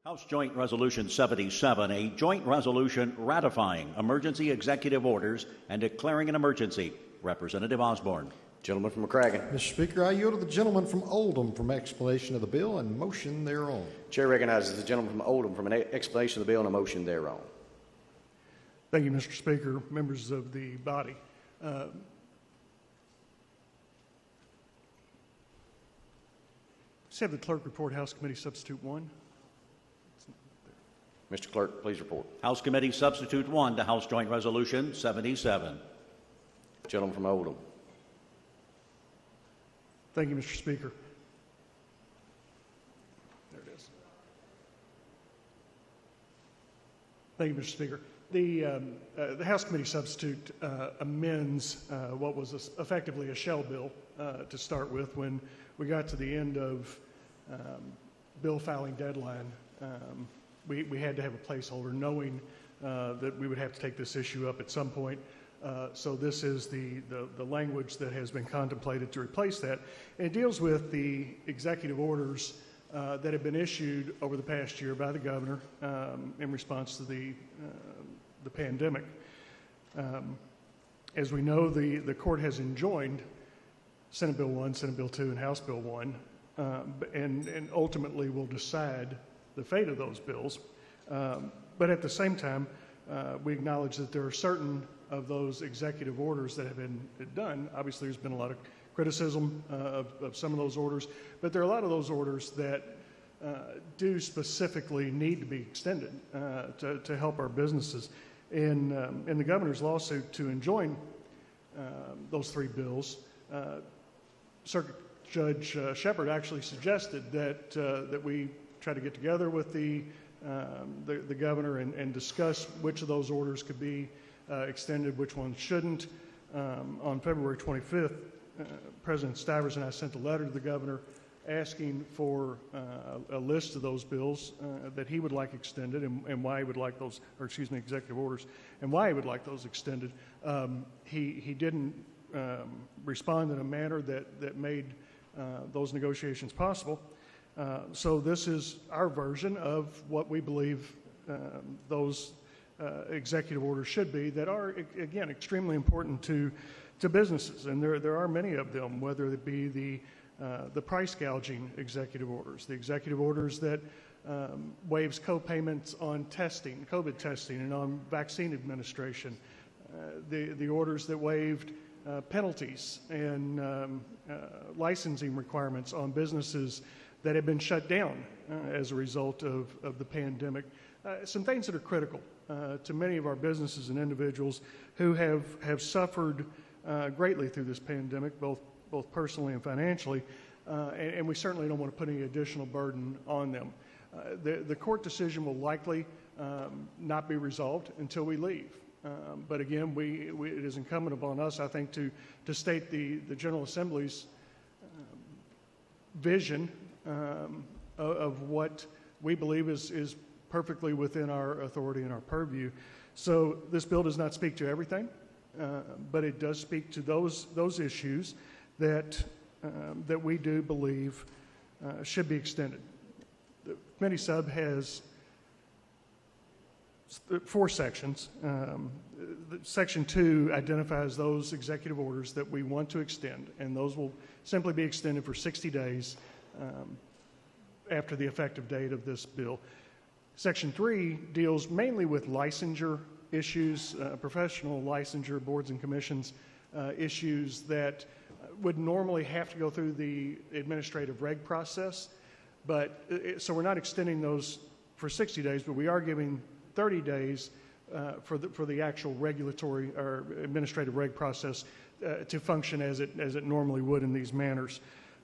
House Joint Resolution 77, a joint resolution ratifying emergency executive orders and declaring an emergency. Representative Osborne. Gentleman from McCracken. Mr. Speaker, I yield to the gentleman from Oldham from explanation of the bill and motion thereon. Chair recognizes the gentleman from Oldham from an explanation of the bill and a motion thereon. Thank you, Mr. Speaker, members of the body. Let's have the clerk report House Committee Substitute 1. Mr. Clerk, please report. House Committee Substitute 1 to House Joint Resolution 77. Gentleman from Oldham. Thank you, Mr. Speaker. There it is. Thank you, Mr. Speaker. The House Committee Substitute amends what was effectively a shell bill to start with. When we got to the end of bill filing deadline, we had to have a placeholder, knowing that we would have to take this issue up at some point. So this is the language that has been contemplated to replace that. And it deals with the executive orders that have been issued over the past year by the governor in response to the pandemic. As we know, the court has enjoined Senate Bill 1, Senate Bill 2, and House Bill 1, and ultimately will decide the fate of those bills. But at the same time, we acknowledge that there are certain of those executive orders that have been done. Obviously, there's been a lot of criticism of some of those orders, but there are a lot of those orders that do specifically need to be extended to help our businesses. In the governor's lawsuit to enjoin those three bills, Circuit Judge Shepard actually suggested that we try to get together with the governor and discuss which of those orders could be extended, which ones shouldn't. On February 25th, President Stivers and I sent a letter to the governor asking for a list of those bills that he would like extended and why he would like those, or excuse me, executive orders, and why he would like those extended. He didn't respond in a manner that made those negotiations possible. So this is our version of what we believe those executive orders should be, that are, again, extremely important to businesses. And there are many of them, whether it be the price gouging executive orders, the executive orders that waives co-payments on testing, COVID testing, and on vaccine administration, the orders that waived penalties and licensing requirements on businesses that have been shut down as a result of the pandemic. Some things that are critical to many of our businesses and individuals who have suffered greatly through this pandemic, both personally and financially, and we certainly don't want to put any additional burden on them. The court decision will likely not be resolved until we leave. But again, it is incumbent upon us, I think, to state the General Assembly's vision of what we believe is perfectly within our authority and our purview. So this bill does not speak to everything, but it does speak to those issues that we do believe should be extended. The committee sub has 4 sections. Section 2 identifies those executive orders that we want to extend, and those will simply be extended for 60 days after the effective date of this bill. Section 3 deals mainly with licensure issues, professional licensure, boards and commissions issues that would normally have to go through the administrative reg process. But so we're not extending those for 60 days, but we are giving 30 days for the actual regulatory or administrative reg process to function as it normally would in these manners.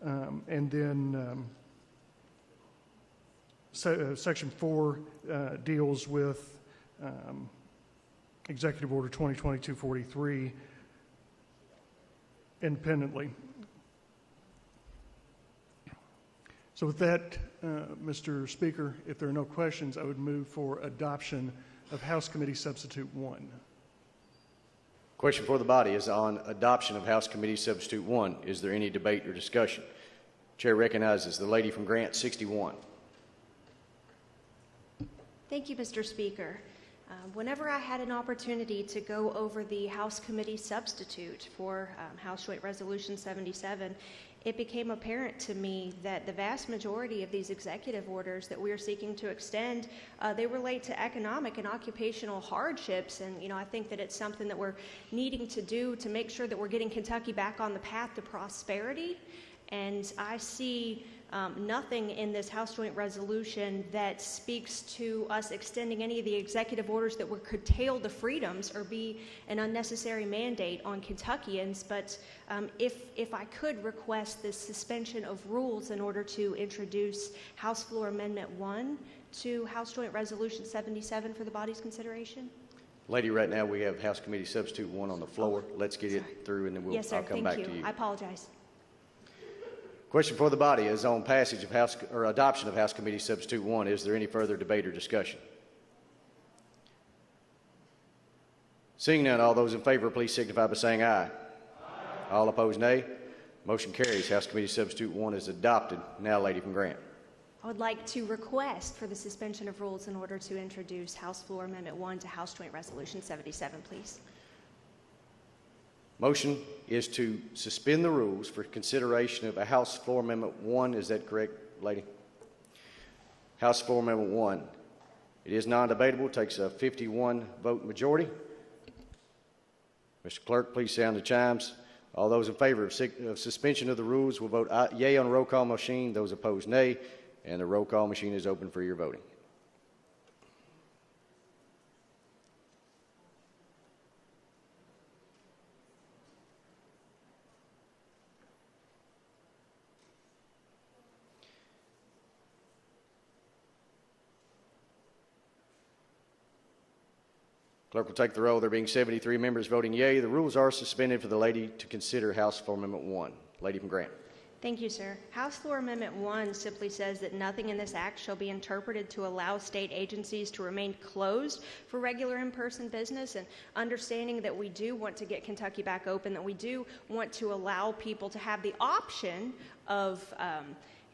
And then Section 4 deals with Executive Order 2022-43 independently. So with that, Mr. Speaker, if there are no questions, I would move for adoption of House Committee Substitute 1. Question for the body is on adoption of House Committee Substitute 1. Is there any debate or discussion? Chair recognizes the lady from Grant 61. Thank you, Mr. Speaker. Whenever I had an opportunity to go over the House Committee substitute for House Joint Resolution 77, it became apparent to me that the vast majority of these executive orders that we are seeking to extend, they relate to economic and occupational hardships. And, I think that it's something that we're needing to do to make sure that we're getting Kentucky back on the path to prosperity. And I see nothing in this House Joint Resolution that speaks to us extending any of the executive orders that would curtail the freedoms or be an unnecessary mandate on Kentuckians. But if I could request the suspension of rules in order to introduce House Floor Amendment 1 to House Joint Resolution 77 for the body's consideration. Lady, right now we have House Committee Substitute 1 on the floor. Let's get it through, and then Yes, sir. I'll come back to you. I apologize. Question for the body is on passage of adoption of House Committee Substitute 1. Is there any further debate or discussion? Seeing none, all those in favor, please signify by saying aye. Aye. All opposed, nay. Motion carries. House Committee Substitute 1 is adopted. Now, Lady from Grant. I would like to request for the suspension of rules in order to introduce House Floor Amendment 1 to House Joint Resolution 77, please. Motion is to suspend the rules for consideration of a House Floor Amendment 1. Is that correct, lady? House Floor Amendment 1. It is non-debatable. Takes a 51-vote majority. Mr. Clerk, please sound the chimes. All those in favor of suspension of the rules will vote yea on the roll call machine. Those opposed, nay. And the roll call machine is open for your voting. Clerk will take the roll. There being 73 members voting yea, the rules are suspended for the lady to consider House Floor Amendment 1. Lady from Grant. Thank you, sir. House Floor Amendment 1 simply says that nothing in this act shall be interpreted to allow state agencies to remain closed for regular in-person business, and understanding that we do want to get Kentucky back open, that we do want to allow people to have the option of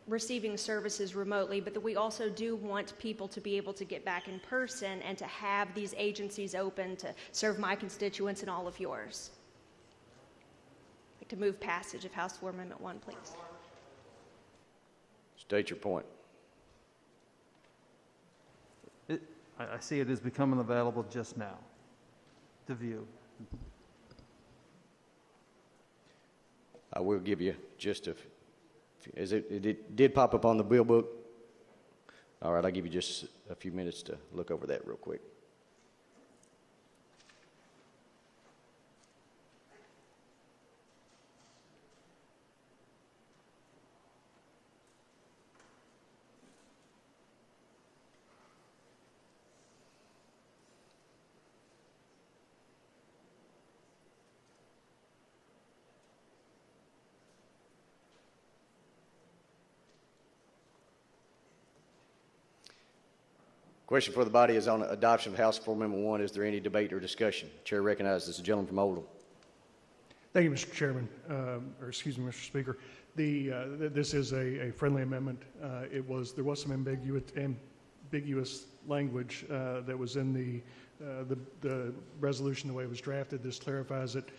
receiving services remotely, but that we also do want people to be able to get back in person and to have these agencies open to serve my constituents and all of yours. I'd like to move passage of House Floor Amendment 1, please. State your point. I see it is becoming available just now to view. I will give you just a it did pop up on the bill book. All right, I'll give you just a few minutes to look over that real quick. Question for the body is on adoption of House Floor Amendment 1. Is there any debate or discussion? Chair recognizes the gentleman from Oldham. Thank you, Mr. Chairman, or excuse me, Mr. Speaker. This is a friendly amendment. There was some ambiguous language that was in the resolution the way it was drafted. This clarifies it,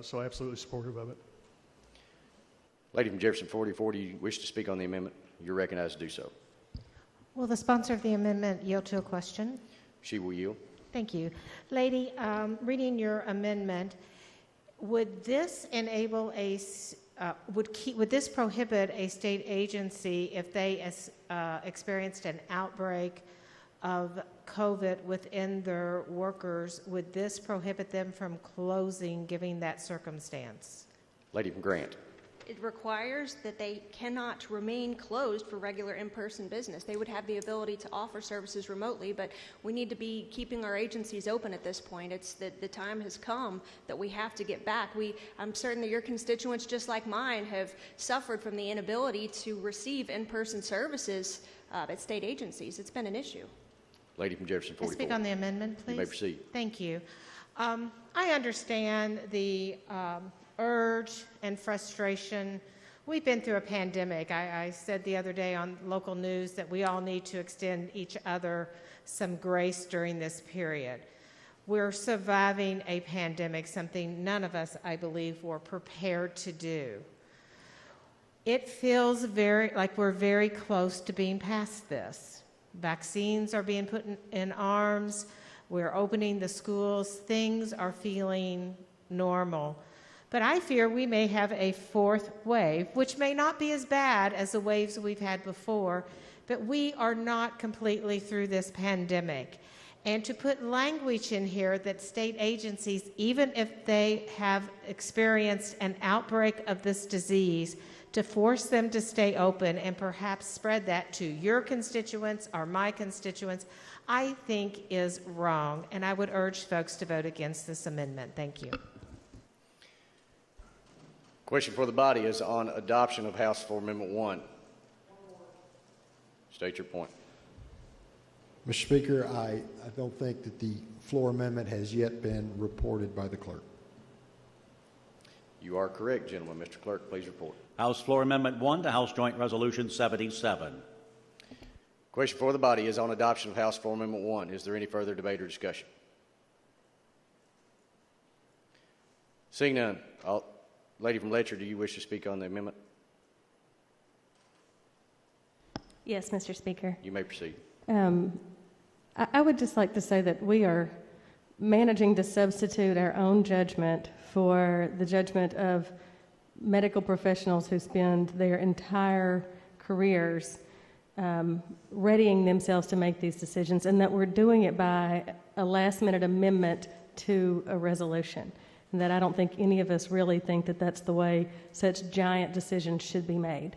so absolutely supportive of it. Lady from Jefferson 44, do you wish to speak on the amendment? You're recognized to do so. Will the sponsor of the amendment yield to a question? She will yield. Thank you. Lady, reading your amendment, would this enable would this prohibit a state agency if they experienced an outbreak of COVID within their workers? Would this prohibit them from closing, given that circumstance? Lady from Grant. It requires that they cannot remain closed for regular in-person business. They would have the ability to offer services remotely, but we need to be keeping our agencies open at this point. It's that the time has come that we have to get back. I'm certain that your constituents, just like mine, have suffered from the inability to receive in-person services at state agencies. It's been an issue. Lady from Jefferson 44. Can I speak on the amendment, please? You may proceed. Thank you. I understand the urge and frustration We've been through a pandemic. I said the other day on local news that we all need to extend each other some grace during this period. We're surviving a pandemic, something none of us, I believe, were prepared to do. It feels like we're very close to being past this. Vaccines are being put in arms. We're opening the schools. Things are feeling normal. But I fear we may have a fourth wave, which may not be as bad as the waves we've had before, but we are not completely through this pandemic. And to put language in here that state agencies, even if they have experienced an outbreak of this disease, to force them to stay open and perhaps spread that to your constituents or my constituents, I think is wrong. And I would urge folks to vote against this amendment. Thank you. Question for the body is on adoption of House Floor Amendment 1. State your point. Mr. Speaker, I don't think that the floor amendment has yet been reported by the clerk. You are correct, gentlemen. Mr. Clerk, please report. House Floor Amendment 1 to House Joint Resolution 77. Question for the body is on adoption of House Floor Amendment 1. Is there any further debate or discussion? Seeing none, Lady from Letcher, do you wish to speak on the amendment? Yes, Mr. Speaker. You may proceed. I would just like to say that we are managing to substitute our own judgment for the judgment of medical professionals who spend their entire careers readying themselves to make these decisions, and that we're doing it by a last-minute amendment to a resolution. And that I don't think any of us really think that that's the way such giant decisions should be made.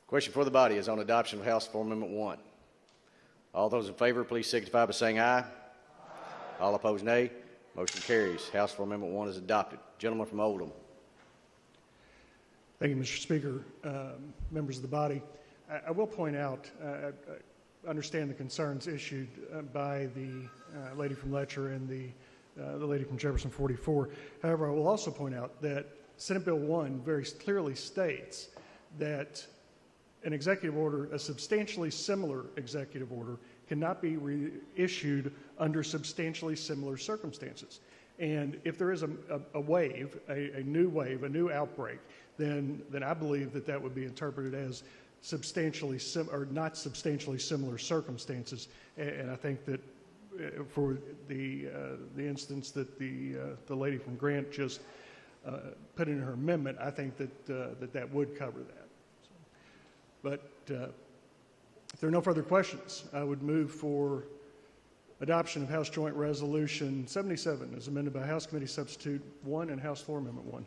Question for the body is on adoption of House Floor Amendment 1. All those in favor, please signify by saying aye. Aye. All opposed, nay. Motion carries. House Floor Amendment 1 is adopted. Gentleman from Oldham. Thank you, Mr. Speaker. Members of the body, I will point out, I understand the concerns issued by the lady from Letcher and the lady from Jefferson 44. However, I will also point out that Senate Bill 1 very clearly states that an executive order, a substantially similar executive order, cannot be reissued under substantially similar circumstances. And if there is a wave, a new outbreak, then I believe that that would be interpreted as substantially or not substantially similar circumstances. And I think that for the instance that the lady from Grant just put in her amendment, I think that that would cover that. So, but if there are no further questions, I would move for adoption of House Joint Resolution 77 as amended by House Committee Substitute 1 and House Floor Amendment 1.